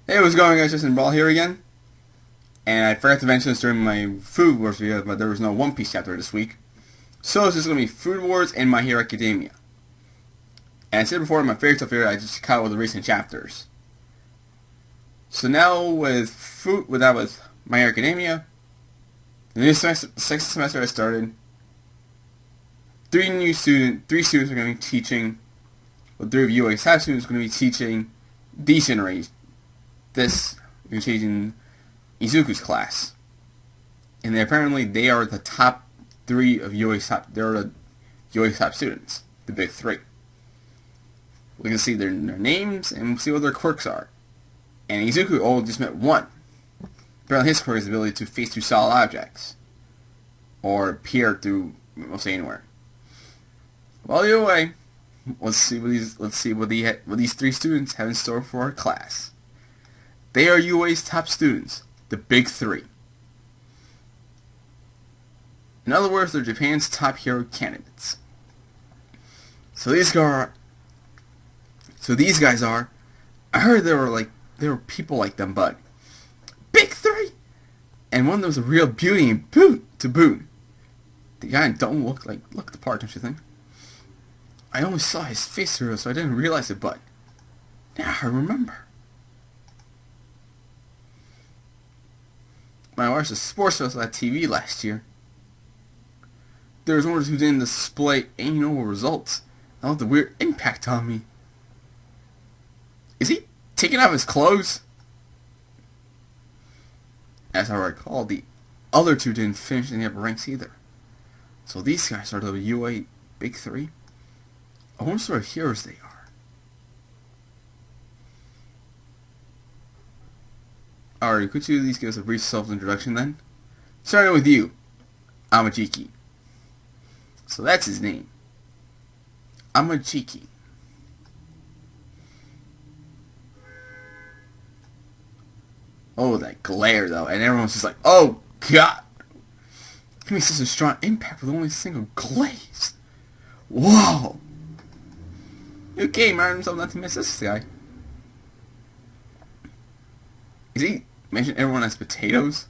Hey, what's going on, guys? Justin Brawl here again. And I forgot to mention this during my Food Wars video, but there was no One Piece chapter this week. So it's just going to be Food Wars and My Hero Academia. And I said before, my favorite stuff here, I just caught with the recent chapters. So now with My Hero Academia, the new second semester has started. Three students are going to be teaching, well, 3 of you staff students are going to be teaching Decency. This is teaching Izuku's class, and apparently they are the top 3 of UA's top. They're the UA's top students, the big 3. We can see their names and we'll see what their quirks are. And Izuku only just met 1. Apparently his quirk is the ability to face through solid objects, or peer through mostly anywhere. Well, either way, let's see what these 3 students have in store for our class. They are UA's top students, the big 3. In other words, they're Japan's top hero candidates. So these guys are. I heard there were people like them, but big 3, and one of them was a real beauty and to boot. The guy don't look the part, don't you think? I only saw his face through, so I didn't realize it, but now I remember. When I watched the sports festival on TV last year, there was one who didn't display any notable results. That left a weird impact on me. Is he taking off his clothes? As I recall, the other 2 didn't finish in the upper ranks either. So these guys are the UA Big 3. I wonder what sort of heroes they are. Alright, could you at least give us a brief self-introduction then? Starting with you, Amajiki. So that's his name. Amajiki. Oh, that glare though, and everyone's just like, oh god! Give me such a strong impact with only a single glaze. Whoa! Okay, man, himself not to miss this guy. Is he mentioning everyone as potatoes?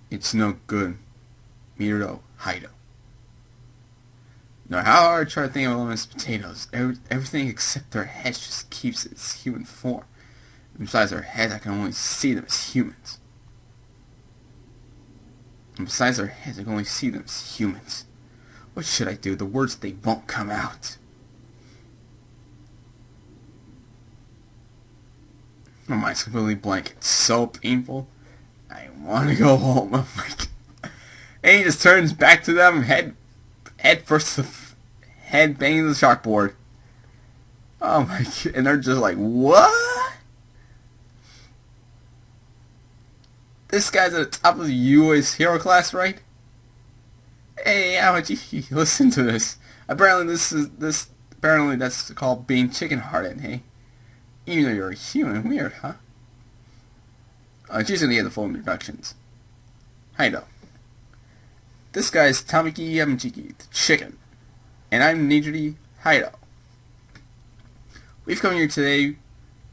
It's no good. Miro Haido. No, how hard I try to think of them as potatoes. Everything except their heads just keeps its human form. And besides their heads, I can only see them as humans. And besides their heads, I can only see them as humans. What should I do? The words, they won't come out. My mind's completely blank. It's so painful. I want to go home. Oh my god. And he just turns back to them, head first, head banging the chalkboard. Oh my god. And they're just like, what? This guy's at the top of the UA's hero class, right? Hey, Amaji, listen to this. Apparently apparently that's called being chicken-hearted, hey? Even though you're a human, weird, huh? She's gonna get the full introductions. Haido. This guy's Tamaki Yamachiki, the chicken. And I'm Nijiri Haido. We've come here today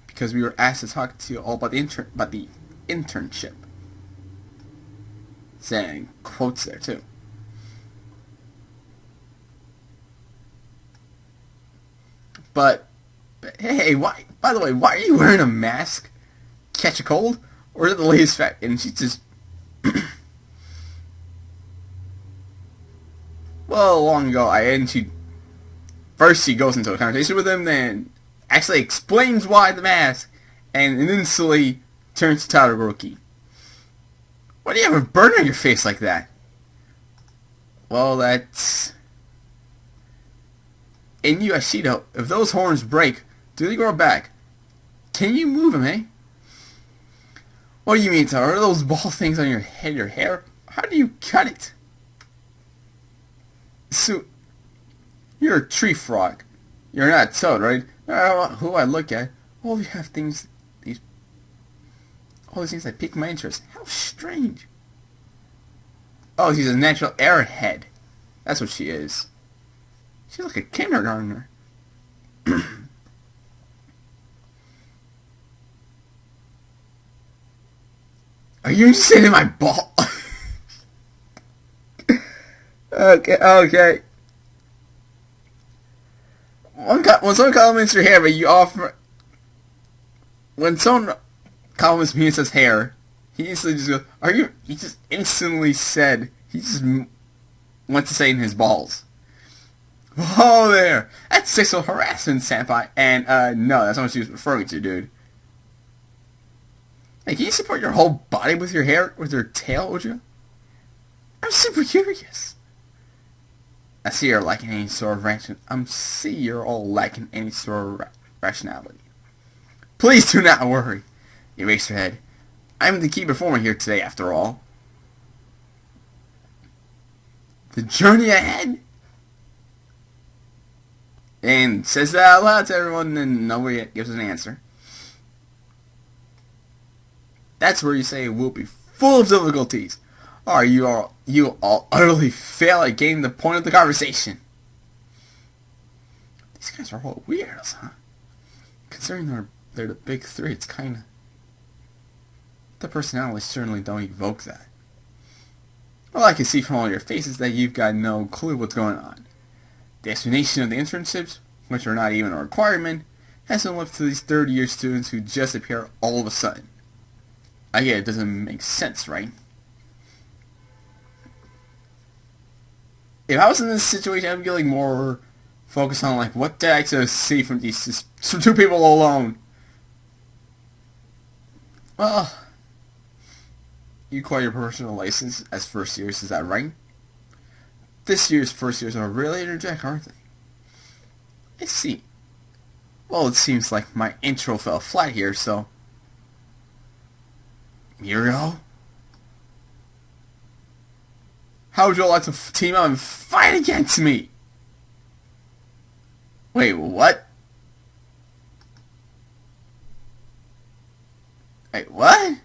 because we were asked to talk to you all about the internship. Saying quotes there too. But hey, why? By the way, why are you wearing a mask? Catch a cold? Or is it the latest fact? And she's just... well, long ago, first she goes into a conversation with him, then actually explains why the mask, and instantly turns to Todoroki. Why do you have a burn on your face like that? Well, that's... In Yashido, if those horns break, do they grow back? Can you move them, eh? What do you mean, Taro? Are those ball things on your head your hair? How do you cut it? So, you're a tree frog. You're not a toad, right? Who I look at, all you have things, all these things that pique my interest. How strange. Oh, she's a natural airhead. That's what she is. She's like a kindergartner. Are you interested in my ball? Okay. When someone compliments your hair, but you offer... When someone compliments me and says hair, he instantly just goes, are you... He just instantly said... He just went to say in his balls. Whoa there! That's sexual harassment, senpai. And, no, that's not what she was referring to, dude. Hey, can you support your whole body with your hair, with your tail, would you? I'm super curious. I see you're lacking any sort of you're all lacking any sort of rationality. Please do not worry. Erase your head. I'm the key performer here today, after all. The journey ahead? And says that out loud to everyone, and nobody gives an answer. That's where you say it will be full of difficulties. Or you all utterly fail at getting the point of the conversation. These guys are all weirdos, huh? Considering they're the big three, it's kinda... The personalities certainly don't evoke that. All I can see from all your faces that you've got no clue what's going on. The explanation of the internships, which are not even a requirement, has been left to these third-year students who just appear all of a sudden. I get it doesn't make sense, right? If I was in this situation, I'd be like more focused on like, what did I actually see from these two people alone? Well, you acquire your professional license as first years, is that right? This year's first years are really energetic, aren't they? I see. Well, it seems like my intro fell flat here, so... Muriel? How would you like to team up and fight against me? Wait, what? Wait, what?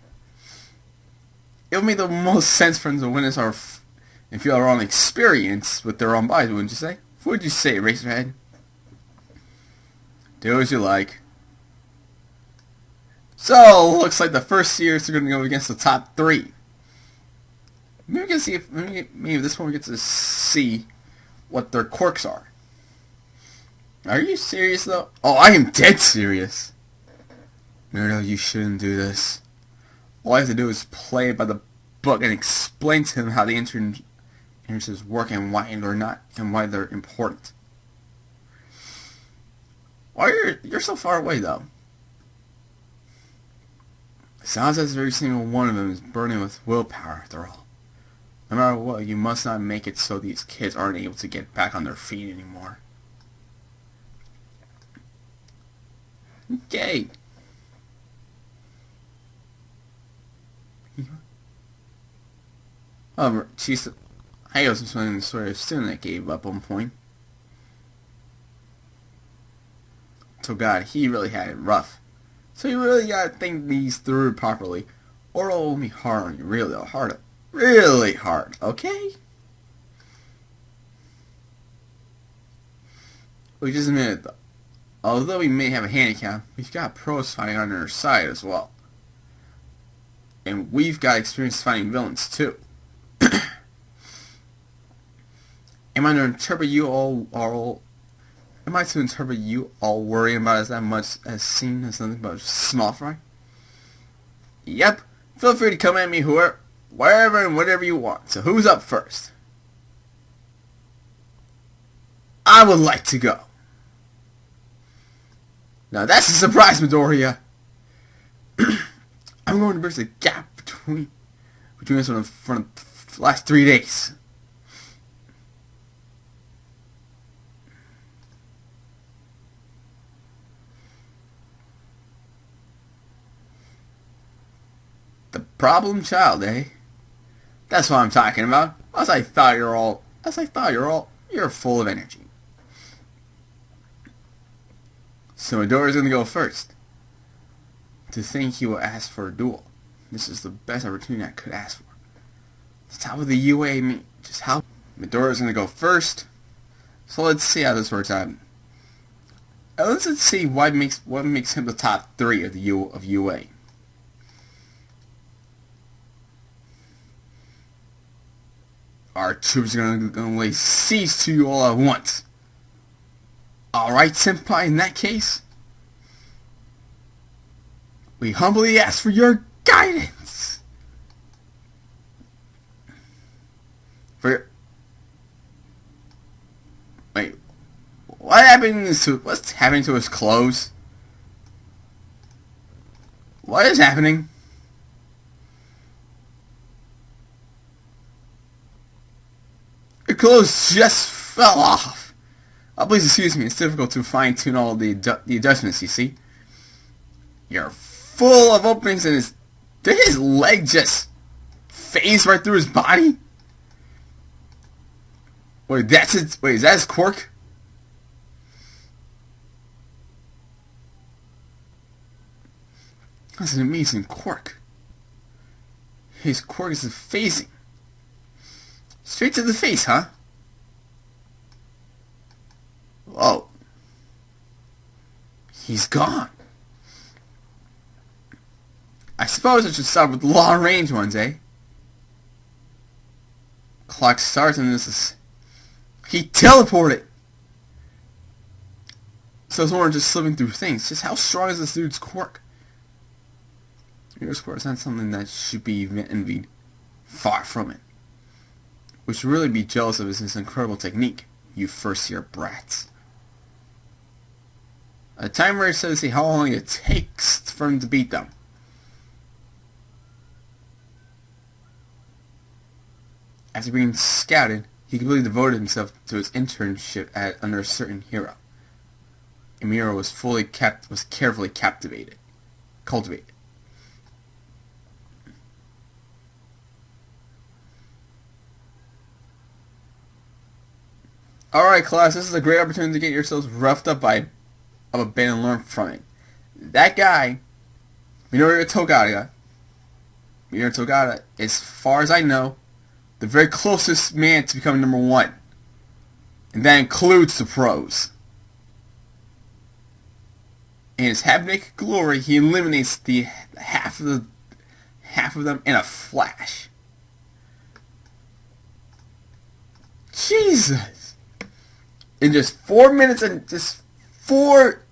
It would make the most sense for them to witness our... and feel our own experience with their own bodies, wouldn't you say? What would you say, Eraserhead? Do as you like. So, looks like the first years are going to go against the top three. Maybe we can see if maybe this one we get to see what their quirks are. Are you serious though? Oh, I am dead serious. Muriel, you shouldn't do this. All I have to do is play it by the book and explain to him how the internships work and why they're not and why they're important. Why you're so far away though? It sounds as if every single one of them is burning with willpower after all. No matter what, you must not make it so these kids aren't able to get back on their feet anymore. Okay. However, I was explaining the story of a student that gave up one point. So God, he really had it rough. So you really gotta think these through properly, or it'll be hard on you, really hard, okay? We just admit it though. Although we may have a handicap, we've got pros fighting on our side as well. And we've got experience fighting villains too. Am I to interpret you all worrying about us that much as seen as nothing but a small fry? Yep. Feel free to come at me wherever and whatever you want. So who's up first? I would like to go. Now that's a surprise, Midoriya. I'm going to bridge the gap between us for the last 3 days. The problem child, eh? That's what I'm talking about. You're full of energy. So Midoriya's gonna go first. To think he will ask for a duel. This is the best opportunity I could ask for. The top of the UA just how Midoriya's gonna go first. So let's see how this works out. Let's see what makes him the top 3 of UA. our troops are going to lay siege to you all at once. Alright, Senpai, in that case, we humbly ask for your guidance. Wait, what's happening to his clothes? What is happening? Your clothes just fell off. Oh, please excuse me, it's difficult to fine-tune all the adjustments, you see. You're full of openings and did his leg just phase right through his body? Wait, is that his quirk? That's an amazing quirk. His quirk is phasing. Straight to the face, huh? Whoa. He's gone. I suppose I should start with the long range ones, eh? Clock starts and this is... He teleported! So it's more just slipping through things. Just how strong is this dude's quirk? Your quirk is not something that should be envied. Far from it. We should really be jealous of his incredible technique, you first-year brats. A timer says to see how long it takes for him to beat them. After being scouted, he completely devoted himself to his internship under a certain hero. Emiro was carefully cultivated. Alright, class, this is a great opportunity to get yourselves roughed up by a band and learn from it. That guy, Minoru Togata, as far as I know, the very closest man to becoming number 1. And that includes the pros. In his half-naked glory, he eliminates the half of them in a flash. Jesus! In just 4 minutes and 4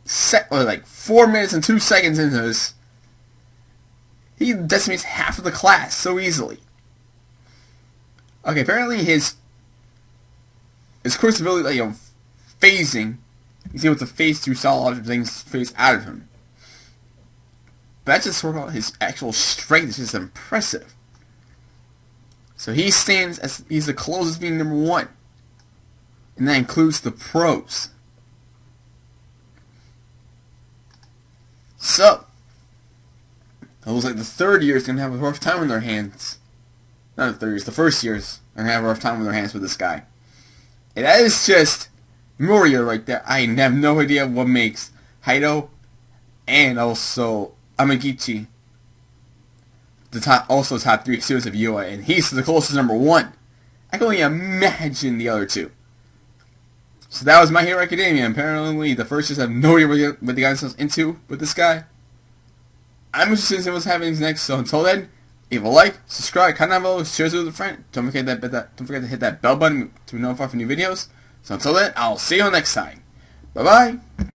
minutes and 2 seconds into this, he decimates half of the class so easily. Okay, apparently his course ability, phasing, he's able to phase through solid things phase out of him. But that's just sort of his actual strength is just impressive. So he stands as he's the closest being number 1. And that includes the pros. So, it looks like the third year is going to have a rough time on their hands. Not the third years, the first years are going to have a rough time on their hands with this guy. And that is just Moria right there. I have no idea what makes Haido and also Amagichi the top 3 students of UA, and he's the closest number 1. I can only imagine the other 2. So that was My Hero Academia. Apparently, the first years have no idea what they got themselves into with this guy. I'm interested in seeing what's happening next. So until then, leave a like, subscribe, comment down below, share this with a friend. Don't forget to hit that bell button to be notified for new videos. So until then, I'll see you next time. Bye bye.